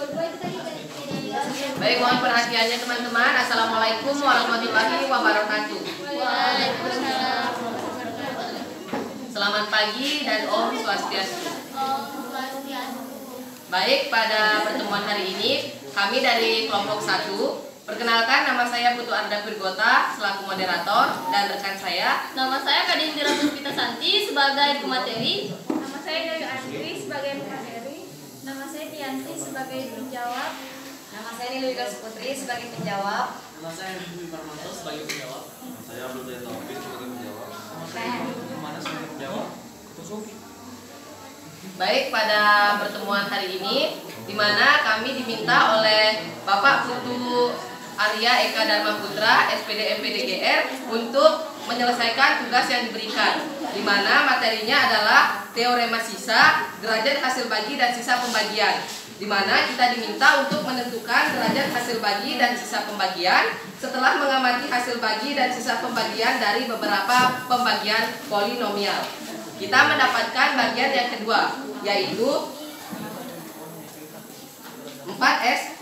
Baik, mohon perhatiannya teman-teman. Assalamualaikum warahmatullahi wabarakatuh. Waalaikumsalam. Selamat pagi dan Om Swastiastu. Om Swastiastu. Baik, pada pertemuan hari ini kami dari kelompok 1. Perkenalkan, nama saya Putu Arda Virgota selaku moderator dan rekan saya. Nama saya Kadindira Puspita Santi sebagai pemateri. Nama saya Dewi Andri sebagai pemateri. Nama saya Tianti sebagai penjawab. Nama saya Nilwika Putri sebagai penjawab. Nama saya Dwi Parmanto sebagai penjawab. Nama saya Abdul Jaya Taufik sebagai penjawab. Nama saya Mana sebagai penjawab. Kusuki. Baik, pada pertemuan hari ini di mana kami diminta oleh Bapak Putu Arya Eka Dharma Putra SPD MPD GR untuk menyelesaikan tugas yang diberikan, di mana materinya adalah teorema sisa, derajat hasil bagi dan sisa pembagian, di mana kita diminta untuk menentukan derajat hasil bagi dan sisa pembagian setelah mengamati hasil bagi dan sisa pembagian dari beberapa pembagian polinomial. Kita mendapatkan bagian yang kedua, yaitu 4x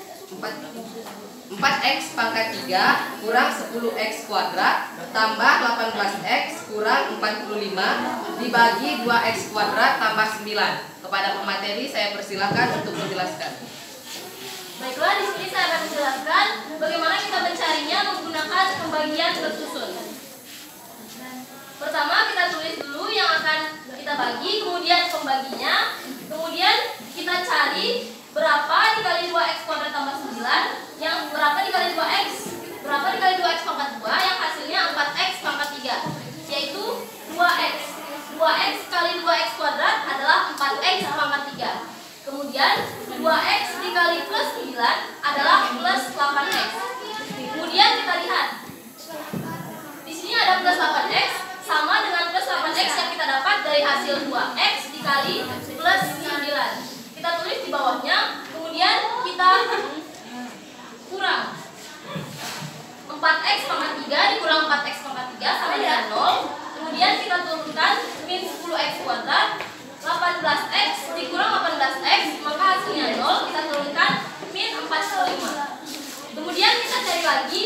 pangkat 3 kurang 10x kuadrat tambah 18x kurang 45 dibagi 2x kuadrat tambah 9. Kepada pemateri saya persilakan untuk menjelaskan. Baiklah, di sini saya akan menjelaskan bagaimana kita mencarinya menggunakan pembagian bersusun. Pertama, kita tulis dulu yang akan kita bagi, kemudian pembaginya, kemudian kita cari berapa dikali 2x kuadrat tambah 9, yang berapa dikali 2x, berapa dikali 2x pangkat 2, yang hasilnya 4x pangkat 3, yaitu 2x. 2x kali 2x kuadrat adalah 4x pangkat 3. Kemudian 2x dikali plus 9 adalah plus 8x. Kemudian kita lihat, di sini ada plus 8x sama dengan plus 8x yang kita dapat dari hasil 2x dikali plus 9. Kita tulis di bawahnya, kemudian kita kurang 4x pangkat 3 dikurang 4x pangkat 3 sama dengan 0. Kemudian kita turunkan min 10x kuadrat, 18x dikurang 18x, maka hasilnya 0. Kita turunkan min 45. Kemudian kita cari lagi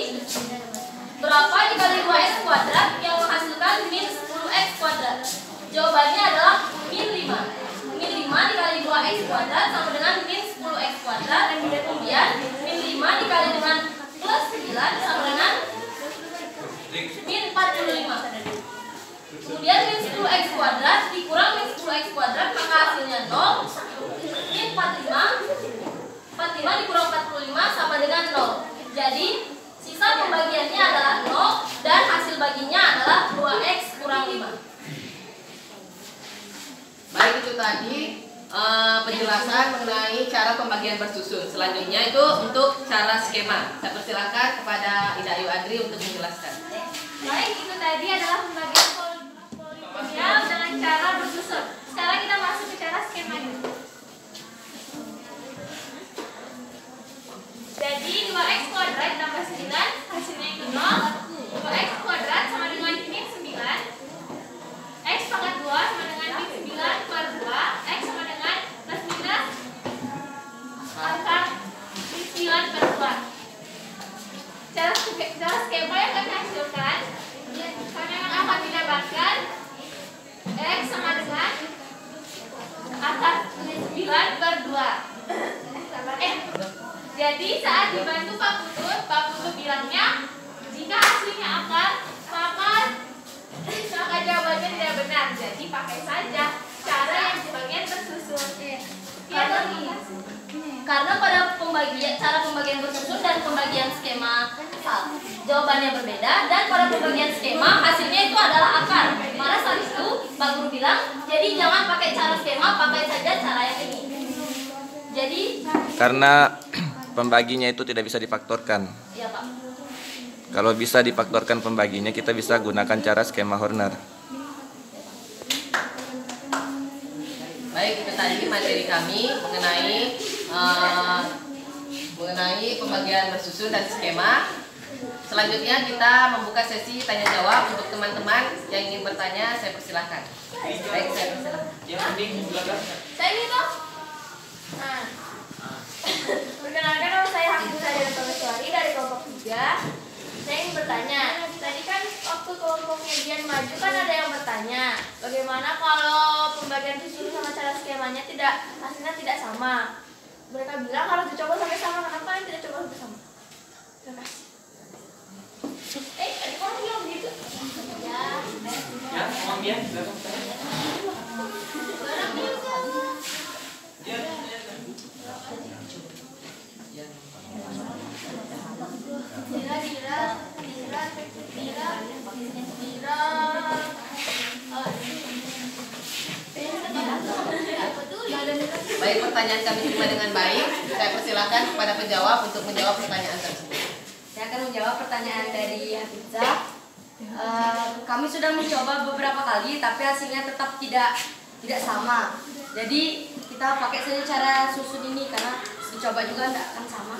berapa dikali 2x kuadrat yang menghasilkan min 10x kuadrat. Jawabannya adalah min 5. Min 5 dikali 2x kuadrat sama dengan min 10x kuadrat. Kemudian min 5 dikali dengan plus 9 sama dengan min 45. Kemudian min 10x kuadrat dikurang min 10x kuadrat, maka hasilnya 0. Min 45 dikurang 45 sama dengan 0. Jadi sisa pembagiannya adalah 0 dan hasil baginya adalah 2x kurang 5. Baik, itu tadi penjelasan mengenai cara pembagian bersusun. Selanjutnya itu untuk cara skema. Saya persilakan kepada Ida Ayu Adri untuk menjelaskan. Baik, itu tadi adalah pembagian polinomial dengan cara bersusun. Sekarang kita masuk ke cara skemanya. Jadi 2x kuadrat tambah 9 hasilnya itu 0. 2x kuadrat sama dengan min 9. X pangkat 2 sama dengan min 9 per 2. X sama dengan plus minus angka min 9 per 2. Cara skema yang kami hasilkan, kami akan mendapatkan X sama dengan akar min 9 per 2. Jadi saat dibantu Pak Putu bilangnya jika hasilnya akar maka jawabannya tidak benar. Jadi pakai saja cara yang sebagian tersusun. Karena pada cara pembagian bersusun dan pembagian skema jawabannya berbeda, dan pada pembagian skema hasilnya itu adalah akar. Maka saat itu Pak Guru bilang, jadi jangan pakai cara skema, pakai saja cara yang ini. Jadi Karena pembaginya itu tidak bisa difaktorkan. iya Pak. Kalau bisa difaktorkan pembaginya, kita bisa gunakan cara skema Horner. Baik, itu tadi materi kami mengenai pembagian bersusun dan skema. Selanjutnya kita membuka sesi tanya jawab untuk teman-teman yang ingin bertanya. Saya persilahkan. Baik, saya persilahkan. Yang penting belakang. Saya ini toh. Nah. bagaimana kalau pembagian susun sama cara skemanya hasilnya tidak sama? Mereka bilang harus dicoba sampai sama, kenapa yang tidak coba sampai sama? Terima kasih. Ada orang bilang begitu? Ya, Mama Mia, silakan bertanya. Baik, pertanyaan kami terima dengan baik. Saya persilakan kepada penjawab untuk menjawab pertanyaan tersebut. Saya akan menjawab pertanyaan dari Hafizah. Kami sudah mencoba beberapa kali, tapi hasilnya tetap tidak sama. Jadi kita pakai saja cara susun ini karena dicoba juga tidak akan sama.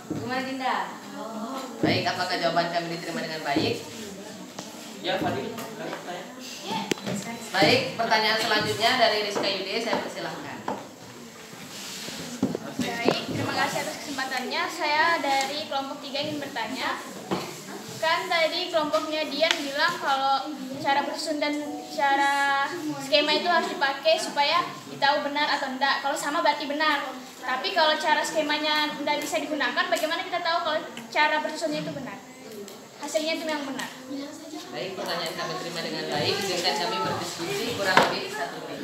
Gimana Dinda? Baik, apakah jawaban kami diterima dengan baik? Ya, Fadil, silakan bertanya. Baik, pertanyaan selanjutnya dari Rizka Yude, saya persilahkan. Baik, terima kasih atas kesempatannya. Saya dari kelompok 3 ingin bertanya. Kan tadi kelompoknya Dian bilang kalau cara bersusun dan cara skema itu harus dipakai supaya ditahu benar atau enggak. Kalau sama berarti benar. Tapi kalau cara skemanya tidak bisa digunakan, bagaimana kita tahu kalau cara bersusunnya itu benar? Hasilnya itu yang benar. Baik, pertanyaan kami terima dengan baik. Izinkan kami berdiskusi kurang lebih 1 menit.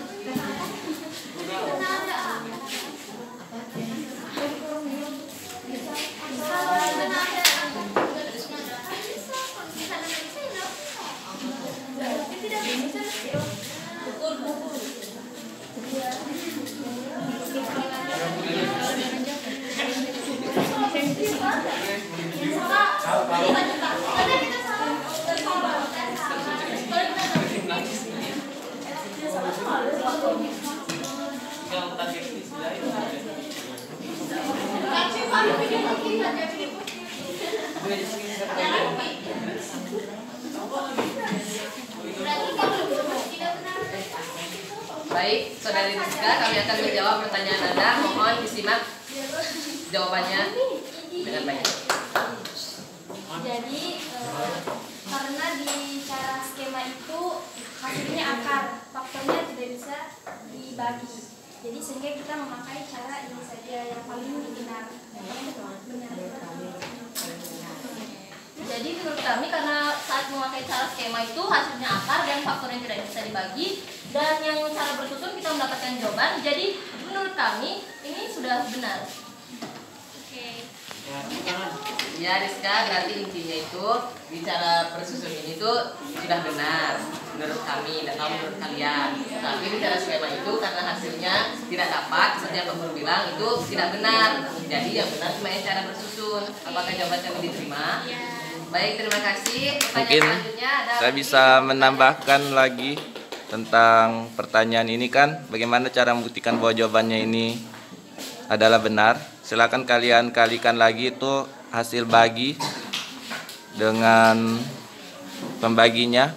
Baik, Saudari Rizka, kami akan menjawab pertanyaan Anda. Mohon disimak jawabannya dengan baik. Jadi karena di cara skema itu hasilnya akar, faktornya tidak bisa dibagi. Jadi sehingga kita memakai cara ini saja yang paling benar. Jadi menurut kami karena saat memakai cara skema itu hasilnya akar dan faktornya tidak bisa dibagi, dan yang cara bersusun kita mendapatkan jawaban. Jadi menurut kami ini sudah benar. Ya Rizka, berarti intinya itu di cara bersusun ini tuh sudah benar menurut kami, tidak tahu menurut kalian. Tapi di cara skema itu karena hasilnya tidak dapat, seperti yang Pak Guru bilang, itu tidak benar. Jadi yang benar cuma yang cara bersusun. Apakah jawaban kami diterima? Baik, terima kasih. Pertanyaan Mungkin selanjutnya ada saya bisa menambahkan lagi tentang pertanyaan ini kan, bagaimana cara membuktikan bahwa jawabannya ini adalah benar. Silakan kalian kalikan lagi itu hasil bagi dengan pembaginya.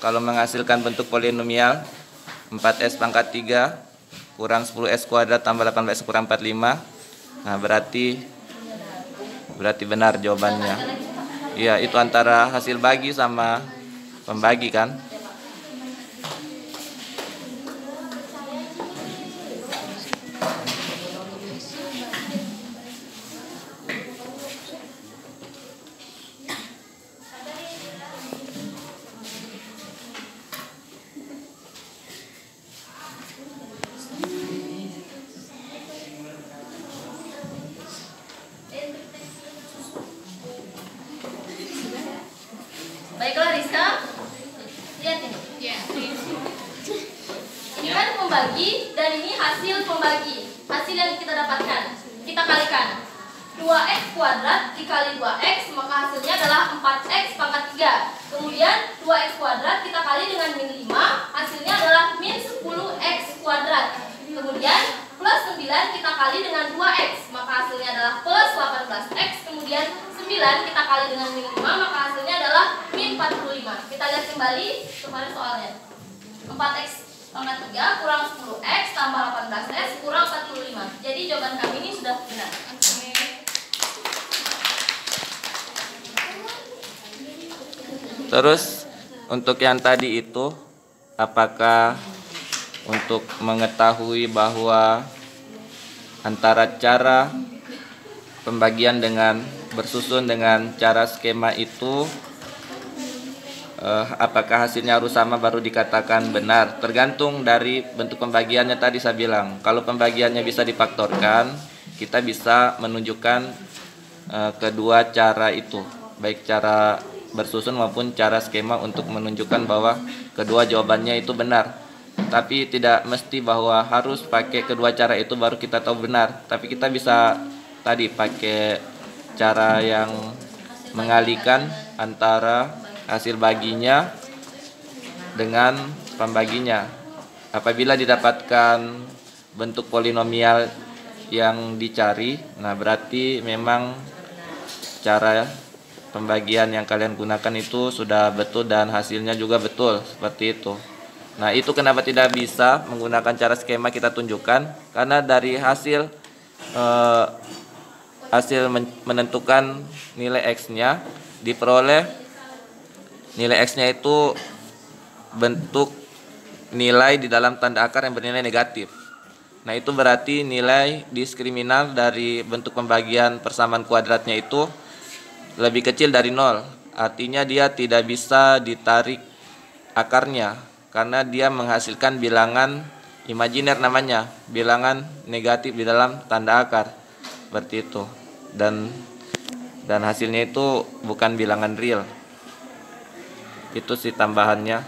Kalau menghasilkan bentuk polinomial 4S pangkat 3 kurang 10S kuadrat tambah 18S kurang 45. Nah, berarti benar jawabannya. Iya, itu antara hasil bagi sama pembagi kan. Baiklah Rizka, lihat ini. Ini kan pembagi dan ini hasil pembagi. Hasil yang kita dapatkan, kita kalikan 2x kuadrat dikali 2x, maka hasilnya adalah 4x pangkat 3. Kemudian 2x kuadrat kita kali dengan min 5, hasilnya adalah min 10x kuadrat. Kemudian plus 9 kita kali dengan 2x, maka hasilnya adalah plus 18x. Kemudian 9 kita kali dengan min 5, maka hasilnya adalah min 45. Kita lihat kembali kepada soalnya. 4x pangkat 3 kurang 10x tambah 18x kurang 45. Jadi jawaban kami ini sudah benar. Terus untuk yang tadi itu, apakah untuk mengetahui bahwa antara cara pembagian dengan bersusun dengan cara skema itu apakah hasilnya harus sama baru dikatakan benar? Tergantung dari bentuk pembagiannya tadi saya bilang. Kalau pembagiannya bisa difaktorkan, kita bisa menunjukkan kedua cara itu, baik cara bersusun maupun cara skema untuk menunjukkan bahwa kedua jawabannya itu benar. Tapi tidak mesti bahwa harus pakai kedua cara itu baru kita tahu benar. Tapi kita bisa tadi pakai cara yang mengalihkan antara hasil baginya dengan pembaginya. Apabila didapatkan bentuk polinomial yang dicari, nah berarti memang cara pembagian yang kalian gunakan itu sudah betul dan hasilnya juga betul, seperti itu. Nah, itu kenapa tidak bisa menggunakan cara skema kita tunjukkan, karena dari hasil menentukan nilai X-nya diperoleh nilai X-nya itu bentuk nilai di dalam tanda akar yang bernilai negatif. Nah, itu berarti nilai diskriminal dari bentuk pembagian persamaan kuadratnya itu lebih kecil dari 0. Artinya dia tidak bisa ditarik akarnya karena dia menghasilkan bilangan imajiner, namanya bilangan negatif di dalam tanda akar, seperti itu. Dan hasilnya itu bukan bilangan real. Itu sih tambahannya.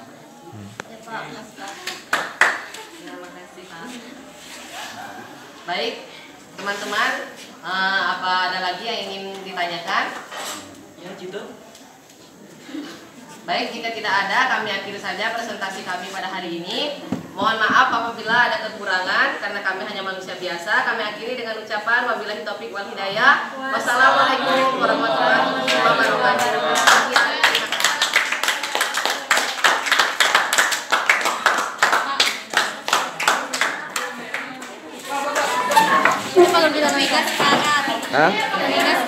Baik, teman-teman, apa ada lagi yang ingin ditanyakan? Ya, gitu. Baik, jika tidak ada, kami akhiri saja presentasi kami pada hari ini. Mohon maaf apabila ada kekurangan, karena kami hanya manusia biasa. Kami akhiri dengan ucapan wabillahi taufiq wal hidayah. Wassalamualaikum warahmatullahi wabarakatuh. Kalau bilang Mega sekarang. Hah?